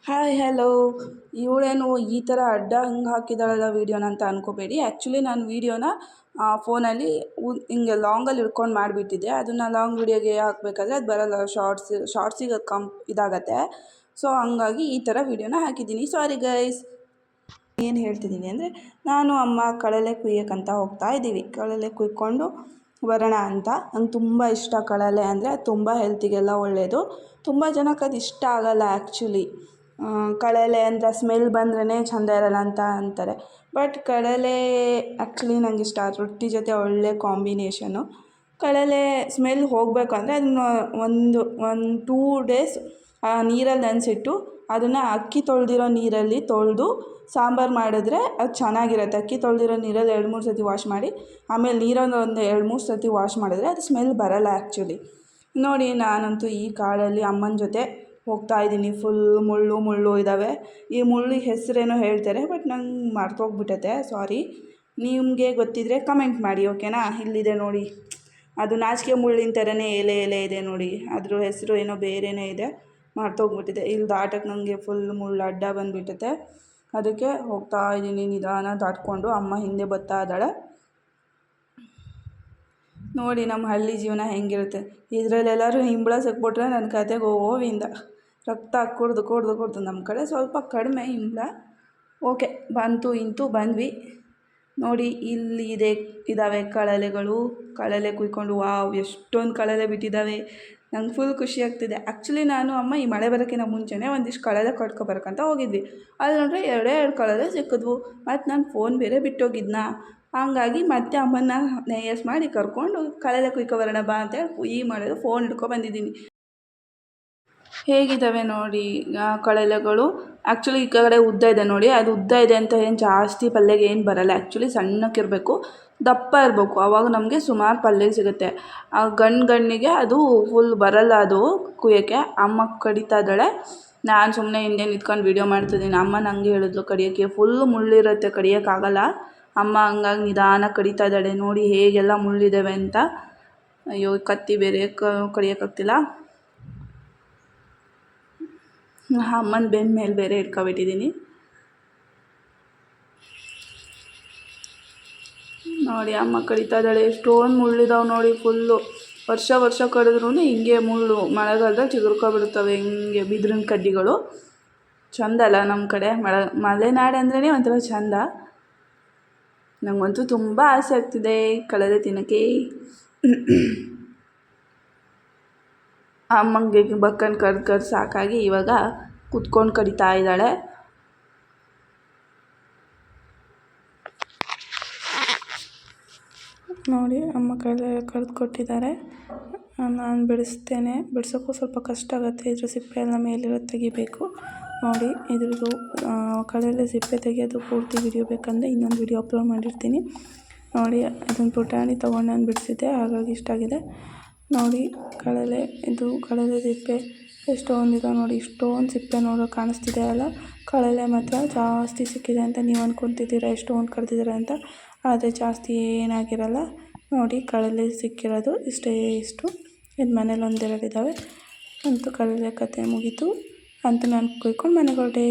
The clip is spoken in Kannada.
Hi hello. ಇವಳೇನು ಈ ಥರ ಅಡ್ಡ ಹಂಗೆ ಹಾಕಿದಾಳಲ್ಲ ವೀಡಿಯೋನ ಅಂತ ಅಂದ್ಕೋಬೇಡಿ. ಆ್ಯಕ್ಚುಲಿ ನಾನು ವೀಡಿಯೋನ ಫೋನಲ್ಲಿ ಹಿಂಗೆ ಲಾಂಗಲ್ಲಿ ಹಿಡ್ಕೊಂಡು ಮಾಡಿಬಿಟ್ಟಿದ್ದೆ. ಅದನ್ನು ಲಾಂಗ್ ವೀಡಿಯೋಗೆ ಹಾಕಬೇಕಾದ್ರೆ ಅದು ಬರೋಲ್ಲ, ಶಾರ್ಟ್ಸಿಗೆ ಅದು ಇದಾಗತ್ತೆ. ಸೊ ಹಂಗಾಗಿ ಈ ಥರ ವೀಡಿಯೋನ ಹಾಕಿದ್ದೀನಿ. Sorry guys. ಏನು ಹೇಳ್ತಿದ್ದೀನಿ ಅಂದರೆ, ನಾನು ಅಮ್ಮ ಕಳಲೆ ಕುಯ್ಯೋಕ್ಕಂತ ಹೋಗ್ತಾ ಇದ್ದೀವಿ. ಕಳಲೆ ಕುಯ್ಕೊಂಡು ಬರೋಣ ಅಂತ. ನಂಗೆ ತುಂಬ ಇಷ್ಟ ಕಳಲೆ ಅಂದರೆ. ಅದು ತುಂಬ ಹೆಲ್ತಿಗೆಲ್ಲ ಒಳ್ಳೆಯದು. ತುಂಬ ಜನಕ್ಕೆ ಅದು ಇಷ್ಟ ಆಗೋಲ್ಲ ಆ್ಯಕ್ಚುಲಿ. ಕಳಲೆ ಅಂತ ಸ್ಮೆಲ್ ಬಂದ್ರೇ ಚೆಂದ ಇರೋಲ್ಲ ಅಂತ ಅಂತಾರೆ. ಬಟ್ ಕಳಲೆ ಆ್ಯಕ್ಚುಲಿ ನಂಗೆ ಇಷ್ಟ. ರೊಟ್ಟಿ ಜೊತೆ ಒಳ್ಳೆ ಕಾಂಬಿನೇಷನು. ಕಳಲೆ ಸ್ಮೆಲ್ ಹೋಗಬೇಕು ಅಂದರೆ ಅದನ್ನು ಒಂದು 2 ಡೇಸ್ ನೀರಲ್ಲಿ ನೆನೆಸಿಟ್ಟು ಅದನ್ನು ಅಕ್ಕಿ ತೊಳೆದಿರೋ ನೀರಲ್ಲಿ ತೊಳೆದು ಸಾಂಬಾರು ಮಾಡಿದ್ರೆ ಅದು ಚೆನ್ನಾಗಿರುತ್ತೆ. ಅಕ್ಕಿ ತೊಳೆದಿರೋ ನೀರಲ್ಲಿ 2-3 ಸತಿ ವಾಶ್ ಮಾಡಿ ಆಮೇಲೆ ನೀರಲ್ಲಿ ಒಂದು 2-3 ಸತಿ ವಾಶ್ ಮಾಡಿದ್ರೆ ಅದು ಸ್ಮೆಲ್ ಬರೋಲ್ಲ ಆ್ಯಕ್ಚುಲಿ. ನೋಡಿ, ನಾನಂತೂ ಈ ಕಾಡಲ್ಲಿ ಅಮ್ಮನ ಜೊತೆ ಹೋಗ್ತಾ ಇದ್ದೀನಿ. ಫುಲ್ ಮುಳ್ಳು ಇದ್ದಾವೆ. ಈ ಮುಳ್ಳಿಗೆ ಹೆಸರೇನೋ ಹೇಳ್ತಾರೆ, ಬಟ್ ನಂಗೆ ಮರ್ತೋಗ್ಬಿಟ್ಟೈತೆ, ಸಾರಿ. ನಿಮಗೆ ಗೊತ್ತಿದ್ದರೆ ಕಮೆಂಟ್ ಮಾಡಿ, ಓಕೆನಾ. ಇಲ್ಲಿದೆ ನೋಡಿ, ಅದು ನಾಚಿಕೆ ಮುಳ್ಳಿನ ಥರನೇ ಎಲೆ ಇದೆ ನೋಡಿ. ಅದ್ರ ಹೆಸರು ಏನೋ ಬೇರೆಯೇ ಇದೆ, ಮರ್ತೋಗ್ಬಿಟ್ಟಿದೆ. ಇಲ್ಲಿ ದಾಟಕ್ಕೆ ನನಗೆ ಫುಲ್ ಮುಳ್ಳು ಅಡ್ಡ ಬಂದುಬಿಟ್ಟೈತೆ. ಅದಕ್ಕೆ ಹೋಗ್ತಾ ಇದ್ದೀನಿ ನಿಧಾನ ದಾಟ್ಕೊಂಡು. ಅಮ್ಮ ಹಿಂದೆ ಬರ್ತಾ ಇದ್ದಾಳೆ. ನೋಡಿ ನಮ್ಮ ಹಳ್ಳಿ ಜೀವನ ಹೆಂಗಿರುತ್ತೆ. ಇದರಲ್ಲೆಲ್ಲರೂ ಹಿಂಬಳ ಸಿಕ್ಬಿಟ್ರೆ ನನ್ನ ಕತೆ ಗೋವಿಂದ. ರಕ್ತ ಕುಡ್ದು ನಮ್ಮ ಕಡೆ ಸ್ವಲ್ಪ ಕಡಿಮೆ ಹಿಂಬಳ. ಓಕೆ, ಇಂತೂ ಬಂದ್ವಿ. ನೋಡಿ, ಇಲ್ಲಿ ಇದ್ದಾವೆ ಕಳಲೆಗಳು. ಕಳಲೆ ಕುಯ್ಕೊಂಡು ವಾವ್, ಎಷ್ಟೊಂದು ಕಳಲೆ ಬಿಟ್ಟಿದ್ದಾವೆ. ನಂಗೆ ಫುಲ್ ಖುಷಿ ಆಗ್ತಿದೆ. ಆ್ಯಕ್ಚುಲಿ ನಾನು ಅಮ್ಮ ಈ ಮಳೆ ಬರೋಕ್ಕಿಂತ ಮುಂಚೆನೇ ಒಂದಿಷ್ಟು ಕಳಲೆ ಕಟ್ಕೊಬರಕ್ಕಂತ ಹೋಗಿದ್ವಿ. ಅಲ್ಲಿ ನೋಡ್ರೆ 2 ಕಳಲೆ ಸಿಕ್ಕಿದ್ವು. ಮತ್ತು ನಾನು ಫೋನ್ ಬೇರೆ ಬಿಟ್ಟೋಗಿದ್ನಾ. ಹಂಗಾಗಿ ಮತ್ತೆ ಅಮ್ಮನ ನೈಯಸ್ ಮಾಡಿ ಕರ್ಕೊಂಡು ಕಳಲೆ ಕುಯ್ಕೊಬರೋಣ ಬಾ ಅಂತೇಳಿ ಈ ಮಾಡೋದು ಫೋನ್ ಹಿಡ್ಕೊಬಂದಿದ್ದೀನಿ. ಹೇಗಿದ್ದಾವೆ ನೋಡಿ ಕಳಲೆಗಳು. ಆ್ಯಕ್ಚುಲಿ ಈ ಕಡೆ ಉದ್ದ ಇದೆ ನೋಡಿ. ಅದು ಉದ್ದ ಇದೆ ಅಂತ ಏನು ಜಾಸ್ತಿ ಪಲ್ಯಗೆ ಏನು ಬರೋಲ್ಲ. ಆ್ಯಕ್ಚುಲಿ ಸಣ್ಣಕ್ಕಿರಬೇಕು, ದಪ್ಪ ಇರಬೇಕು. ಆವಾಗ ನಮಗೆ ಸುಮಾರು ಪಲ್ಯ ಸಿಗುತ್ತೆ. ಆ ಗಣ್ಣಿಗೆ ಅದು ಫುಲ್ ಬರೋಲ್ಲ, ಅದು ಕುಯ್ಯೋಕ್ಕೆ. ಅಮ್ಮ ಕಡಿತಾ ಇದ್ದಾಳೆ. ನಾನು ಸುಮ್ಮನೆ ಹಿಂದೆ ನಿಂತ್ಕೊಂಡು ವೀಡಿಯೋ ಮಾಡ್ತಿದ್ದೀನಿ. ಅಮ್ಮ ನಂಗೆ ಹೇಳಿದ್ಲು ಕಡಿಯೋಕ್ಕೆ. ಫುಲ್ ಮುಳ್ಳಿರುತ್ತೆ, ಕಡಿಯೋಕ್ಕಾಗಲ್ಲ. ಅಮ್ಮ ಹಂಗಾಗಿ ನಿಧಾನ ಕಡಿತಾ ಇದ್ದಾಳೆ. ನೋಡಿ ಹೇಗೆಲ್ಲ ಮುಳ್ಳಿದ್ದಾವೆ ಅಂತ. ಅಯ್ಯೋ, ಕತ್ತಿ ಬೇರೆ ಕಡಿಯೋಕ್ಕಾಗ್ತಿಲ್ಲ. ಅಮ್ಮನ ಬೆನ್ನ ಮೇಲೆ ಬೇರೆ ಇಟ್ಕೊಬಿಟ್ಟಿದ್ದೀನಿ. ನೋಡಿ ಅಮ್ಮ ಕಡಿತಾ ಇದ್ದಾಳೆ. ಎಷ್ಟೊಂದು ಮುಳ್ಳಿದಾವೆ ನೋಡಿ. ಫುಲ್ಲು ವರ್ಷ ಕಡಿದ್ರೂ ಹಿಂಗೆ ಮುಳ್ಳು ಮಳೆಗಾಲದಲ್ಲಿ ಚಿಗುರ್ಕೊಬಿಡ್ತವೆ. ಹಿಂಗೆ ಬಿದಿರಿನ ಕಡ್ಡಿಗಳು. ಚೆಂದ ಅಲ್ಲ ನಮ್ಮ ಕಡೆ ಮಲೆನಾಡು ಅಂದ್ರೇ ಒಂಥರ ಚೆಂದ. ನನಗಂತೂ ತುಂಬ ಆಸೆ ಆಗ್ತಿದೆ ಕಳಲೆ ತಿನ್ನೋಕ್ಕೆ. ಅಮ್ಮಂಗೆ ಬಕ್ಕನ್ ಕಡ್ದು ಸಾಕಾಗಿ ಇವಾಗ ಕುತ್ಕೊಂಡು ಕಡಿತಾ ಇದ್ದಾಳೆ. ನೋಡಿ, ಅಮ್ಮ ಕಳಲೆ ಕಡ್ದು ಕೊಟ್ಟಿದ್ದಾರೆ. ನಾನು ಬಿಡಿಸ್ತೇನೆ. ಬಿಡ್ಸೋಕ್ಕೂ ಸ್ವಲ್ಪ ಕಷ್ಟ ಆಗುತ್ತೆ. ಇದ್ರ ಸಿಪ್ಪೆ ಎಲ್ಲ ಮೇಲಿರೋ ತೆಗಿಬೇಕು. ನೋಡಿ, ಇದ್ರದ್ದು ಕಳಲೆ ಸಿಪ್ಪೆ ತೆಗೆಯೋದು ಪೂರ್ತಿ ವಿಡಿಯೋ ಬೇಕಂದರೆ ಇನ್ನೊಂದು ವಿಡಿಯೋ ಅಪ್ಲೋಡ್ ಮಾಡಿರ್ತೀನಿ. ನೋಡಿ, ಇದನ್ನು ಪುಟಾಣಿ ತೊಗೊಂಡು ನಾನು ಬಿಡಿಸಿದ್ದೆ, ಹಾಗಾಗಿ ಇಷ್ಟ ಆಗಿದೆ. ನೋಡಿ ಕಳಲೆ ಸಿಪ್ಪೆ ಎಷ್ಟೊಂದಿದೆ ನೋಡಿ. ಇಷ್ಟೊಂದು ಸಿಪ್ಪೆ ನೋಡೋಕೆ ಕಾಣಿಸ್ತಿದೆ ಅಲ್ಲ. ಕಳಲೆ ಮಾತ್ರ ಜಾಸ್ತಿ ಸಿಕ್ಕಿದೆ ಅಂತ ನೀವು ಅಂದ್ಕೊತಿದ್ದೀರಾ, ಎಷ್ಟೊಂದು ಕಡ್ದಿದ್ದಾರೆ ಅಂತ. ಆದರೆ ಜಾಸ್ತಿ ಏನಾಗಿರಲ್ಲ. ನೋಡಿ, ಕಳಲೆ ಸಿಕ್ಕಿರೋದು ಇಷ್ಟು. ಇದು ಮನೇಲಿ 1-2 ಇದ್ದಾವೆ. ಅಂತೂ ಕಳಲೆ ಕತೆ ಮುಗೀತು. ಅಂತೂ ನಾನು ಕುಯ್ಕೊಂಡು ಮನೆಗೆ ಹೊರಟೆ.